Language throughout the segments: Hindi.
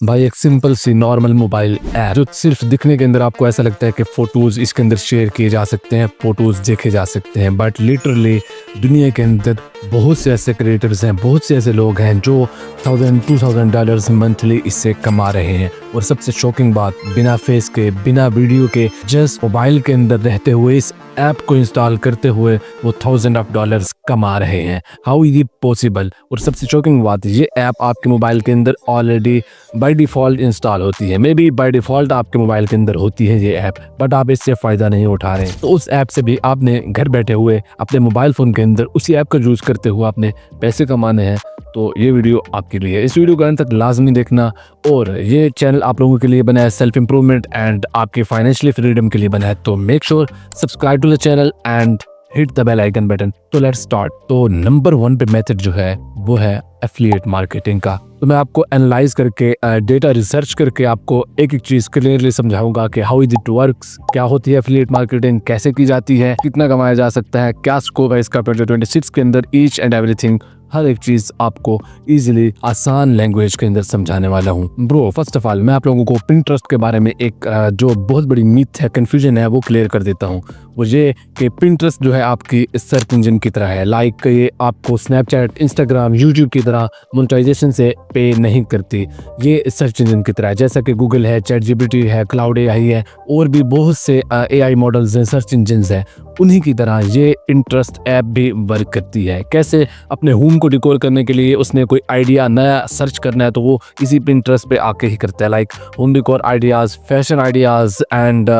भाई एक सिंपल सी नॉर्मल मोबाइल ऐप जो सिर्फ दिखने के अंदर आपको ऐसा लगता है कि फोटोज इसके अंदर शेयर किए जा सकते हैं, फोटोज देखे जा सकते हैं, बट लिटरली दुनिया के अंदर बहुत से ऐसे क्रिएटर्स हैं, बहुत से ऐसे लोग हैं जो $1000-2000 मंथली इससे कमा रहे हैं। और सबसे शॉकिंग बात, बिना फेस के, बिना वीडियो के, जस्ट मोबाइल के अंदर रहते हुए इस ऐप को इंस्टॉल करते हुए वो $1000 कमा रहे हैं। How is it possible? और सबसे शॉकिंग बात, ये ऐप आपके मोबाइल के अंदर ऑलरेडी बाय डिफ़ॉल्ट इंस्टॉल होती है। मे बी बाय डिफ़ॉल्ट आपके मोबाइल के अंदर होती है ये ऐप, बट आप इससे फ़ायदा नहीं उठा रहे हैं। तो उस ऐप से भी आपने घर बैठे हुए अपने मोबाइल फ़ोन के अंदर उसी ऐप का यूज़ करते हुए आपने पैसे कमाने हैं। तो ये वीडियो आपके लिए है। इस वीडियो को अंत तक लाजमी देखना। और ये चैनल आप लोगों के लिए बना है सेल्फ इम्प्रूवमेंट एंड आपके फाइनेंशियली फ्रीडम के लिए बना है। तो make sure subscribe to the channel and hit the bell icon button. तो लेट्स स्टार्ट। तो नंबर 1 पे मेथड जो है वो है एफिलिएट मार्केटिंग का। तो मैं आपको एनालाइज करके डेटा रिसर्च करके आपको एक एक चीज क्लियरली समझाऊंगा कि हाउ इज इट वर्क्स, क्या होती है एफिलिएट मार्केटिंग, कैसे की जाती है, कितना कमाया जा सकता है, क्या स्कोप है इसका 2026 के अंदर। ईच एंड एवरीथिंग, हर एक चीज आपको इजीली आसान लैंग्वेज के अंदर समझाने वाला हूँ। ब्रो, फर्स्ट ऑफ ऑल मैं आप लोगों को पिंटरेस्ट के बारे में एक जो बहुत बड़ी मिथ है, कंफ्यूजन है, वो क्लियर कर देता हूँ। वो ये कि पिंटरेस्ट जो है आपकी सर्च इंजन की तरह है। लाइक ये आपको स्नैपचैट, इंस्टाग्राम, यूट्यूब की तरह मोनेटाइजेशन से पे नहीं करती। ये सर्च इंजन की तरह है, जैसा कि गूगल है, चैट जीपीटी है, क्लाउड एआई है, और भी बहुत से एआई मॉडल्स हैं, सर्च इंजन है। उन्हीं की तरह ये पिंटरेस्ट ऐप भी वर्क करती है। कैसे? अपने होम को डिकोर करने के लिए उसने कोई आइडिया नया सर्च करना है तो वो इसी पिंटरेस्ट पे आके ही करता है। Like home decor ideas, fashion ideas and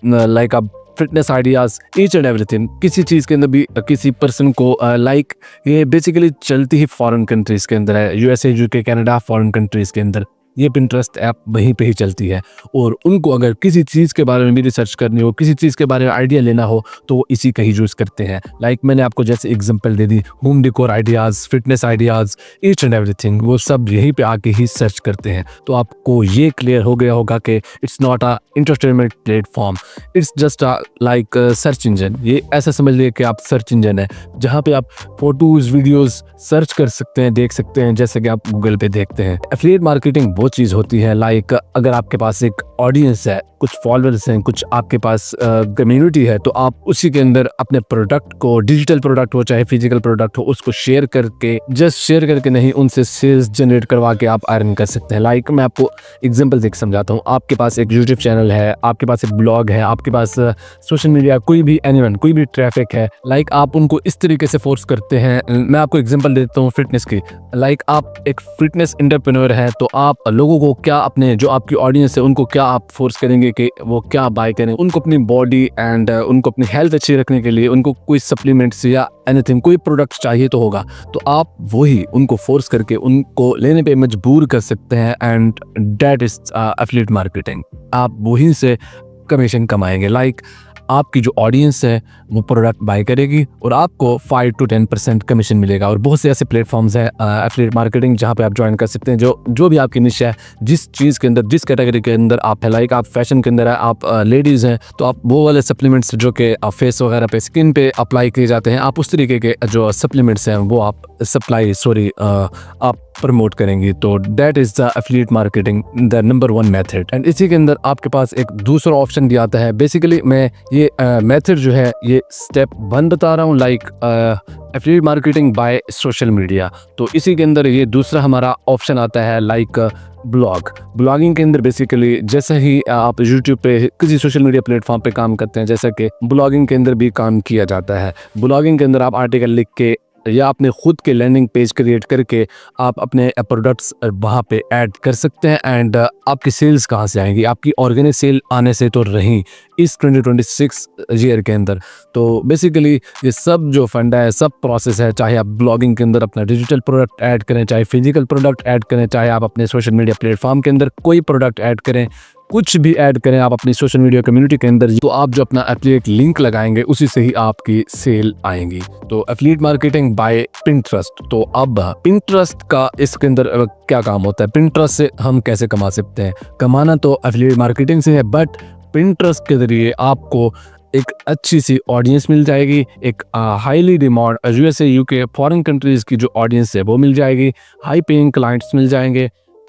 like अब fitness ideas, each and everything. किसी चीज़ के अंदर भी किसी पर्सन को लाइक ये बेसिकली चलती ही फॉरेन कंट्रीज़ के अंदर है, USA, UK, Canada, foreign countries के अंदर ये पिंटरेस्ट ऐप वहीं पे ही चलती है। और उनको अगर किसी चीज़ के बारे में भी रिसर्च करनी हो, किसी चीज़ के बारे में आइडिया लेना हो, तो वो इसी का ही यूज़ करते हैं। लाइक मैंने आपको जैसे example they the, home decor ideas, fitness ideas, each and everything, वो सब यहीं पे आके ही सर्च करते हैं। तो आपको ये क्लियर हो गया होगा कि it's not a entertainment platform, it's just a like search engine. ये ऐसा समझ लीजिए कि आप सर्च इंजन है जहाँ पे आप फोटोज़, वीडियोज़ सर्च कर सकते हैं, देख सकते हैं, जैसे कि आप गूगल पे देखते हैं। एफिलिएट मार्केटिंग वो चीज़ होती है, लाइक अगर आपके पास एक ऑडियंस है, कुछ फॉलोअर्स हैं, कुछ आपके पास कम्युनिटी है, तो आप उसी के अंदर अपने प्रोडक्ट को, डिजिटल प्रोडक्ट हो चाहे फिजिकल प्रोडक्ट हो, उसको शेयर करके, जस्ट शेयर करके नहीं, उनसे सेल्स जनरेट करवा के आप अर्न कर सकते हैं। लाइक मैं आपको एग्जांपल देख समझाता हूँ। आपके पास एक यूट्यूब चैनल है, आपके पास एक ब्लॉग है, आपके पास सोशल मीडिया, कोई भी एनीवन, कोई भी ट्रैफिक है, लाइक आप उनको इस तरीके से फोर्स करते हैं। मैं आपको एग्जांपल देता हूँ फिटनेस की। लाइक आप एक फिटनेस एंटरप्रेन्योर हैं, तो आप लोगों को क्या, अपने जो आपकी ऑडियंस है उनको क्या आप फोर्स करेंगे कि वो क्या बाय करें? उनको अपनी बॉडी एंड उनको अपनी हेल्थ अच्छी रखने के लिए उनको कोई सप्लीमेंट्स या एनीथिंग, कोई प्रोडक्ट चाहिए तो होगा। तो आप वही उनको फोर्स करके उनको लेने पे मजबूर कर सकते हैं and that is affiliate marketing. आप वहीं से कमीशन कमाएंगे। लाइक आपकी जो ऑडियंस है वो प्रोडक्ट बाय करेगी और आपको 5 to 10% कमीशन मिलेगा। और बहुत से ऐसे प्लेटफॉर्म्स हैं एफिलिएट मार्केटिंग जहाँ पे आप ज्वाइन कर सकते हैं, जो भी आपकी निश है, जिस चीज़ के अंदर, जिस कैटेगरी के अंदर आप है। लाइक आप फैशन के अंदर है, आप लेडीज़ हैं, तो आप वो वाले सप्लीमेंट्स जो कि फेस वगैरह पे, स्किन पे अप्लाई किए जाते हैं, आप उस तरीके के जो सप्लीमेंट्स हैं वो आप आप प्रमोट करेंगी। तो that is the affiliate marketing, the number 1 method. And इसी के अंदर आपके पास एक दूसरा ऑप्शन भी आता है। बेसिकली मैं ये मेथड जो है ये स्टेप 1 बता रहा हूँ, like affiliate marketing by social media. तो इसी के अंदर ये दूसरा हमारा ऑप्शन आता है, लाइक ब्लॉगिंग के अंदर। बेसिकली जैसे ही आप यूट्यूब पे, किसी सोशल मीडिया प्लेटफॉर्म पे काम करते हैं, जैसा कि ब्लॉगिंग के अंदर भी काम किया जाता है। ब्लॉगिंग के अंदर आप आर्टिकल लिख के या अपने खुद के लैंडिंग पेज क्रिएट करके आप अपने प्रोडक्ट्स वहाँ पे ऐड कर सकते हैं। एंड आपकी सेल्स कहाँ से आएंगी? आपकी ऑर्गेनिक सेल आने से तो रही इस 2026 ईयर के अंदर। तो बेसिकली ये सब जो फंडा है, सब प्रोसेस है, चाहे आप ब्लॉगिंग के अंदर अपना डिजिटल प्रोडक्ट ऐड करें, चाहे फिजिकल प्रोडक्ट ऐड करें, चाहे आप अपने सोशल मीडिया प्लेटफॉर्म के अंदर कोई प्रोडक्ट ऐड करें, कुछ भी ऐड करें आप अपनी सोशल मीडिया कम्युनिटी के अंदर, तो आप जो अपना एफिलिएट लिंक लगाएंगे उसी से ही आपकी सेल आएंगी। तो एफिलिएट मार्केटिंग बाय पिंटरेस्ट। तो अब पिंटरेस्ट का इसके अंदर क्या काम होता है? पिंटरेस्ट से हम कैसे कमा सकते हैं? कमाना तो एफिलिएट मार्केटिंग से है, बट पिंटरेस्ट के जरिए आपको एक अच्छी सी ऑडियंस मिल जाएगी, एक highly demand USA, UK, foreign countries की जो ऑडियंस है वो मिल जाएगी, हाई पेइंग क्लाइंट्स मिल जाएंगे,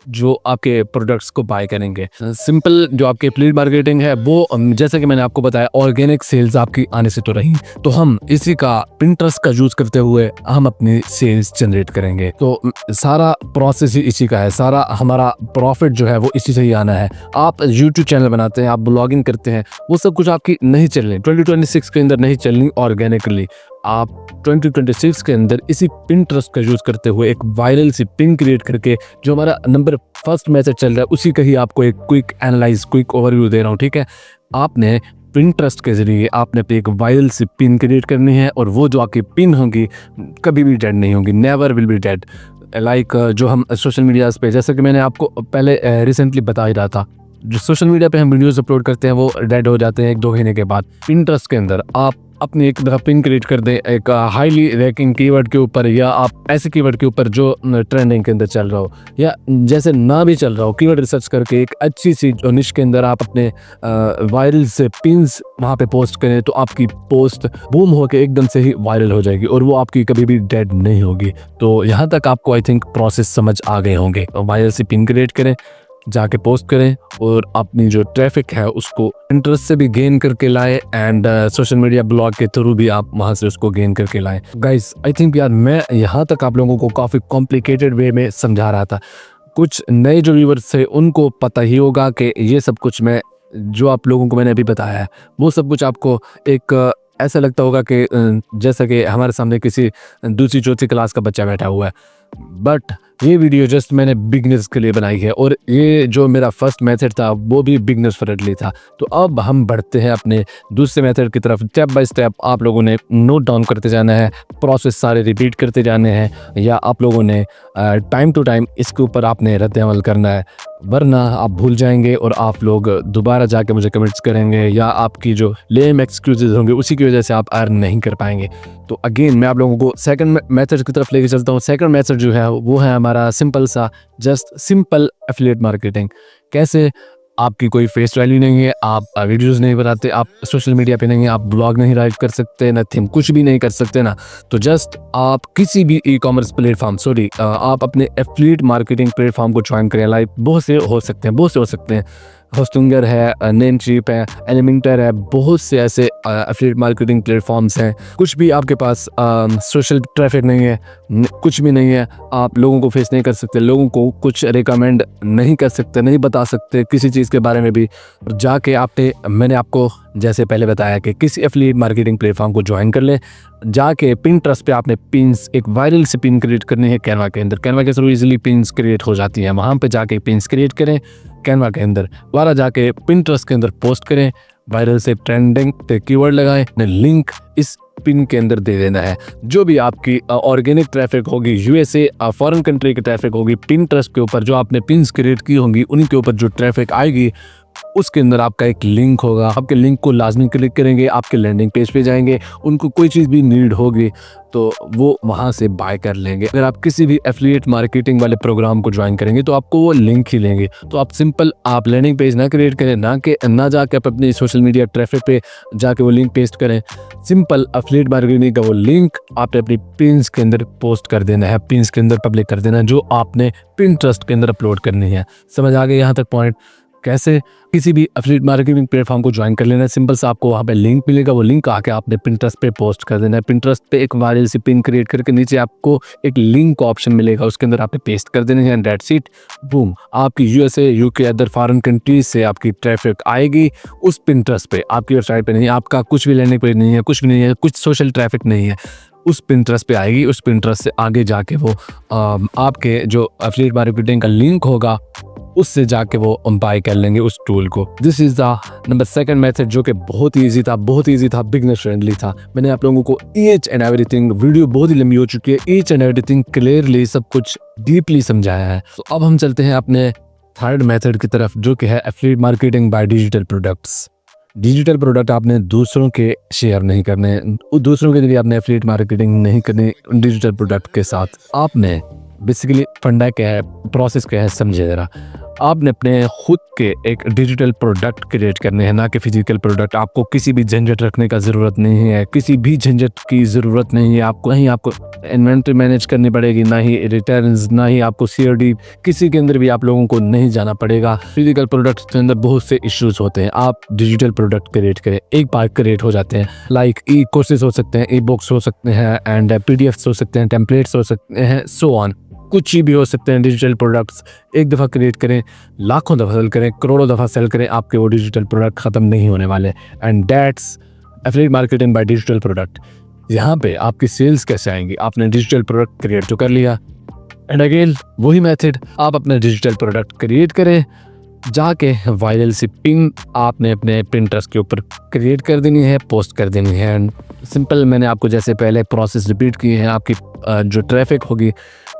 जो आपके प्रोडक्ट्स को बाय करेंगे। सिंपल जो आपकी एफिलिएट मार्केटिंग है वो जैसे कि मैंने आपको बताया ऑर्गेनिक सेल्स आपकी आने से तो रही, तो हम इसी का पिंटरेस्ट का यूज करते हुए हम अपनी सेल्स जनरेट करेंगे। तो सारा प्रोसेस ही इसी का है, सारा हमारा प्रॉफिट जो है वो इसी से ही आना है। आप यूट्यूब चैनल बनाते हैं, आप ब्लॉगिंग करते हैं, वो सब कुछ आपकी नहीं चलनी, 2026 के अंदर नहीं चलनी ऑर्गेनिकली। आप 2026 के अंदर इसी पिंटरेस्ट का यूज करते हुए एक वायरल सी पिन क्रिएट करके, जो हमारा नंबर फर्स्ट मैसेज चल रहा है उसी का ही आपको एक क्विक एनालाइज, क्विक ओवरव्यू दे रहा हूँ, ठीक है। आपने पिंटरेस्ट के जरिए आपने एक वायरल सी पिन क्रिएट करनी है, और वो जो आपकी पिन होगी कभी भी डेड नहीं होगी, never will be dead. Like जो हम सोशल मीडियाज पे, जैसे कि मैंने आपको पहले रिसेंटली बता ही रहा था, जो सोशल मीडिया पे हम वीडियोस अपलोड करते हैं वो डेड हो जाते हैं 1-2 महीने के बाद। पिंटरेस्ट के अंदर आप अपनी एक दफ़ा पिन क्रिएट कर दें एक हाईली रैंकिंग कीवर्ड के ऊपर, या आप ऐसे कीवर्ड के ऊपर जो ट्रेंडिंग के अंदर चल रहा हो, या जैसे ना भी चल रहा हो, कीवर्ड रिसर्च करके एक अच्छी सी निश के अंदर आप अपने वायरल से पिन्स वहाँ पे पोस्ट करें, तो आपकी पोस्ट बूम होके एकदम से ही वायरल हो जाएगी और वो आपकी कभी भी डेड नहीं होगी। तो यहाँ तक आपको आई थिंक प्रोसेस समझ आ गए होंगे। वायरल से पिन क्रिएट करें, जाके पोस्ट करें, और अपनी जो ट्रैफिक है उसको इंटरेस्ट से भी गेन करके लाए, एंड सोशल मीडिया ब्लॉग के थ्रू भी आप वहां से उसको गेन करके लाएं। गाइस आई थिंक यार मैं यहाँ तक आप लोगों को काफ़ी कॉम्प्लिकेटेड वे में समझा रहा था। कुछ नए जो व्यूवर्स थे उनको पता ही होगा कि ये सब कुछ मैं जो आप लोगों को मैंने अभी बताया है वो सब कुछ आपको एक ऐसा लगता होगा कि जैसा कि हमारे सामने किसी दूसरी चौथी क्लास का बच्चा बैठा हुआ है, बट ये वीडियो जस्ट मैंने बिगनर्स के लिए बनाई है, और ये जो मेरा फर्स्ट मेथड था वो भी बिगनर्स फ्रेंडली था। तो अब हम बढ़ते हैं अपने दूसरे मेथड की तरफ। स्टेप बाय स्टेप आप लोगों ने नोट डाउन करते जाना है, प्रोसेस सारे रिपीट करते जाने हैं, या आप लोगों ने टाइम टू टाइम इसके ऊपर आपने रद्द अमल करना है, वरना आप भूल जाएंगे और आप लोग दोबारा जाके मुझे कमेंट्स करेंगे, या आपकी जो लेम एक्सक्यूजेज होंगे उसी की वजह से आप अर्न नहीं कर पाएंगे। तो अगेन मैं आप लोगों को सेकंड मेथड की तरफ लेके चलता हूँ। सेकंड मेथड जो है वो है हमारा सिंपल सा, जस्ट सिंपल एफिलिएट मार्केटिंग। कैसे? आपकी कोई फेस वैल्यू नहीं है, आप वीडियोस नहीं बनाते, आप सोशल मीडिया पे नहीं है, आप ब्लॉग नहीं राइट कर सकते, नथिंग, कुछ भी नहीं कर सकते ना, तो जस्ट आप किसी भी ई कॉमर्स प्लेटफॉर्म, आप अपने एफिलिएट मार्केटिंग प्लेटफॉर्म को ज्वाइन करें। लाइक बहुत से हो सकते हैं, होस्टिंगर है, नेमचीप है, एलिमेंटर है, बहुत से ऐसे एफिलिएट मार्केटिंग प्लेटफॉर्म्स हैं। कुछ भी आपके पास सोशल ट्रैफिक नहीं है, कुछ भी नहीं है, आप लोगों को फेस नहीं कर सकते, लोगों को कुछ रिकमेंड नहीं कर सकते, नहीं बता सकते किसी चीज़ के बारे में भी, जाके मैंने आपको जैसे पहले बताया कि किसी एफिलिएट मार्केटिंग प्लेटफॉर्म को ज्वाइन कर लें। जाके पिंटरेस्ट पे आपने पिन्स, एक वायरल से पिन क्रिएट करनी है कैनवा के अंदर। कैनवा के थ्रू इजीली पिन्स क्रिएट हो जाती हैं, वहाँ पे जाके पिन्स क्रिएट करें कैनवा के अंदर, वाला जाके पिंटरेस्ट के अंदर पोस्ट करें, वायरल से ट्रेंडिंग पे कीवर्ड लगाएं, लिंक इस पिन के अंदर दे देना है। जो भी आपकी ऑर्गेनिक ट्रैफिक होगी, यूएसए फॉरेन कंट्री की ट्रैफिक होगी, पिंटरेस्ट के ऊपर जो आपने पिन्स क्रिएट की होंगी उन्हीं के ऊपर जो ट्रैफिक आएगी उसके अंदर आपका एक लिंक होगा। आपके लिंक को लाजमी क्लिक करेंगे, आपके लैंडिंग पेज पे जाएंगे, उनको कोई चीज़ भी नीड होगी तो वो वहाँ से बाय कर लेंगे। अगर आप किसी भी एफिलिएट मार्केटिंग वाले प्रोग्राम को ज्वाइन करेंगे तो आपको वो लिंक ही लेंगे। तो आप सिंपल आप लैंडिंग पेज ना क्रिएट करें, ना जाके आप अपनी सोशल मीडिया ट्रैफिक पे जाके वो लिंक पेस्ट करें। सिंपल एफिलिएट मार्केटिंग का वो लिंक आपने अपनी पिन्स के अंदर पोस्ट कर देना है, पिन्स के अंदर पब्लिक कर देना है, जो आपने पिंटरेस्ट के अंदर अपलोड करनी है। समझ आ गए यहाँ तक पॉइंट? कैसे किसी भी एफिलिएट मार्केटिंग प्लेटफॉर्म को ज्वाइन कर लेना है, सिंपल सा आपको वहाँ पे लिंक मिलेगा, वो लिंक आके आपने पिंटरेस्ट पे पोस्ट कर देना है। पिंटरेस्ट पे एक वायरल सी पिन क्रिएट करके नीचे आपको एक लिंक ऑप्शन मिलेगा, उसके अंदर आपने पेस्ट कर देना है, एंड दैट्स इट, बूम, आपकी USA, UK, other foreign countries से आपकी ट्रैफिक आएगी उस पिंटरेस्ट पे। आपकी वेबसाइट पे नहीं, आपका कुछ भी लैंडिंग पेज नहीं है, कुछ भी नहीं है, कुछ सोशल ट्रैफिक नहीं है, उस पिंटरेस्ट पे आएगी। उस पिंटरेस्ट से आगे जाके वो आपके जो एफिलिएट मार्केटिंग का लिंक होगा उससे जाके वो बाय कर लेंगे उस टूल को। This is the number second method, जो कि बहुत ही ईजी था, बिगनर फ्रेंडली था। मैंने आप लोगों को ईच एंड एवरीथिंग, वीडियो बहुत ही लंबी हो चुकी है, ईच एंड एवरीथिंग क्लियरली सब कुछ डीपली समझाया है। तो अब हम चलते हैं अपने थर्ड मेथड की तरफ, जो कि है affiliate marketing by digital products. Digital product आपने दूसरों के शेयर नहीं करने, दूसरों के लिए आपने एफिलिएट मार्केटिंग नहीं करनी डिजिटल प्रोडक्ट के साथ। आपने बेसिकली फंडा क्या है, प्रोसेस क्या है, समझे जरा। आपने अपने खुद के एक डिजिटल प्रोडक्ट क्रिएट करने हैं, ना कि फिजिकल प्रोडक्ट। आपको किसी भी झंझट रखने का ज़रूरत नहीं है, किसी भी झंझट की ज़रूरत नहीं है। आपको नहीं, आपको इन्वेंट्री मैनेज करनी पड़ेगी, ना ही रिटर्न्स, ना ही आपको COD, किसी के अंदर भी आप लोगों को नहीं जाना पड़ेगा। फिजिकल प्रोडक्ट्स के अंदर बहुत से इश्यूज होते हैं। आप डिजिटल प्रोडक्ट क्रिएट करें, एक बार क्रिएट हो जाते हैं। लाइक ई कोर्सेज हो सकते हैं, ई बुक्स हो सकते हैं, एंड PDFs हो सकते हैं, टेम्पलेट्स हो सकते हैं, सो ऑन। कुछ भी हो सकते हैं डिजिटल प्रोडक्ट्स। एक दफ़ा क्रिएट करें, लाखों दफ़ा सेल करें, करोड़ों दफ़ा सेल करें, आपके वो डिजिटल प्रोडक्ट ख़त्म नहीं होने वाले। And that's affiliate marketing by digital product. यहाँ पे आपकी सेल्स कैसे आएंगी? आपने डिजिटल प्रोडक्ट क्रिएट तो कर लिया, एंड अगेन वही मेथड, आप अपना डिजिटल प्रोडक्ट क्रिएट करें, जाके वायरल सी पिन आपने अपने Pinterest के ऊपर क्रिएट कर देनी है, पोस्ट कर देनी है। एंड सिंपल, मैंने आपको जैसे पहले प्रोसेस रिपीट किए हैं। आपकी जो ट्रैफिक होगी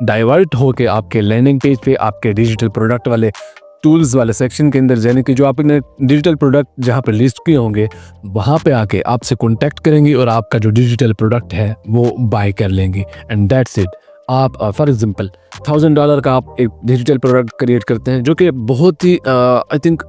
डाइवर्ट होके आपके लैंडिंग पेज पे, आपके डिजिटल प्रोडक्ट वाले टूल्स वाले सेक्शन के अंदर, यानी कि जो आपने डिजिटल प्रोडक्ट जहाँ पे लिस्ट किए होंगे वहाँ पे आके आपसे कॉन्टैक्ट करेंगी और आपका जो डिजिटल प्रोडक्ट है वो बाय कर लेंगी। And that's it. आप फॉर एग्जांपल $1000 का आप एक डिजिटल प्रोडक्ट क्रिएट करते हैं, जो कि बहुत ही आई थिंक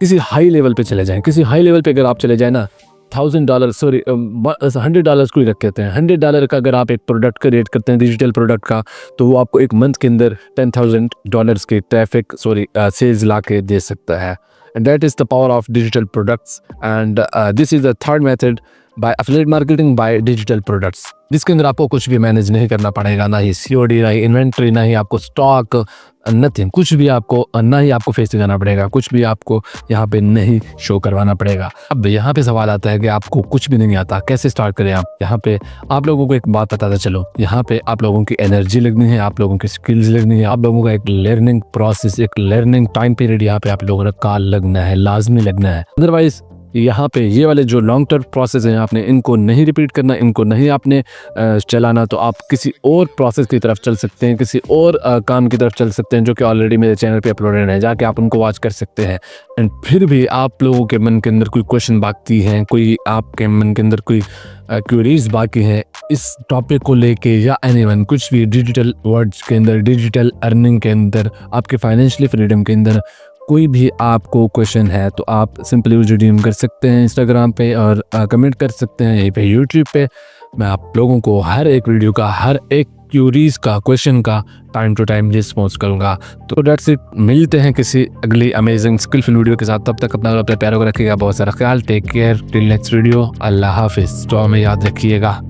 किसी हाई लेवल पे चले जाएं। किसी हाई लेवल पे अगर आप चले जाएं ना, $100 को ही रख कहते हैं। $100 का अगर आप एक प्रोडक्ट क्रिएट करते हैं डिजिटल प्रोडक्ट का, तो वो आपको एक मंथ के अंदर $10,000 के ट्रैफिक सेल्स ला के दे सकता है। And that is the power of digital products. And this is the third method by affiliate marketing by digital products, जिसके अंदर आपको कुछ भी मैनेज नहीं करना पड़ेगा, ना ही COD, ना ही इन्वेंट्री, ना ही आपको स्टॉक, नथिंग, कुछ भी आपको, ना ही आपको फेस करना पड़ेगा, कुछ भी आपको यहाँ पे नहीं शो करवाना पड़ेगा। अब यहाँ पे सवाल आता है कि आपको कुछ भी नहीं आता, कैसे स्टार्ट करें आप? यहाँ पे आप लोगों को एक बात बताता चलो, यहाँ पे आप लोगों की एनर्जी लगनी है, आप लोगों की स्किल्स लगनी है, आप लोगों का एक लर्निंग प्रोसेस, एक लर्निंग टाइम पीरियड यहाँ पे आप लोगों का लगना है, लाजमी लगना है। अदरवाइज यहाँ पे ये वाले जो लॉन्ग टर्म प्रोसेस हैं, आपने इनको नहीं रिपीट करना, इनको नहीं आपने चलाना, तो आप किसी और प्रोसेस की तरफ चल सकते हैं, किसी और काम की तरफ चल सकते हैं, जो कि ऑलरेडी मेरे चैनल पे अपलोडेड है, जाके आप उनको वॉच कर सकते हैं। एंड फिर भी आप लोगों के मन के अंदर कोई क्वेश्चन बाकी हैं, कोई आपके मन के अंदर कोई क्वेरीज बाकी हैं इस टॉपिक को लेके, या एनीवन कुछ भी डिजिटल वर्ड्स के अंदर, डिजिटल अर्निंग के अंदर, आपके फाइनेंशियली फ्रीडम के अंदर कोई भी आपको क्वेश्चन है, तो आप सिंपली मुझे डीएम कर सकते हैं इंस्टाग्राम पे, और कमेंट कर सकते हैं यहीं पे यूट्यूब पे। मैं आप लोगों को हर एक वीडियो का, हर एक क्यूरीज का, क्वेश्चन का टाइम टू टाइम रिस्पॉन्स करूंगा। तो दैट्स इट। मिलते हैं किसी अगली अमेजिंग स्किलफुल वीडियो के साथ। तब तक अपने प्यारों को रखिएगा बहुत सारा ख्याल। Take care till next video. अल्लाह हाफिज़। तो हमें याद रखिएगा।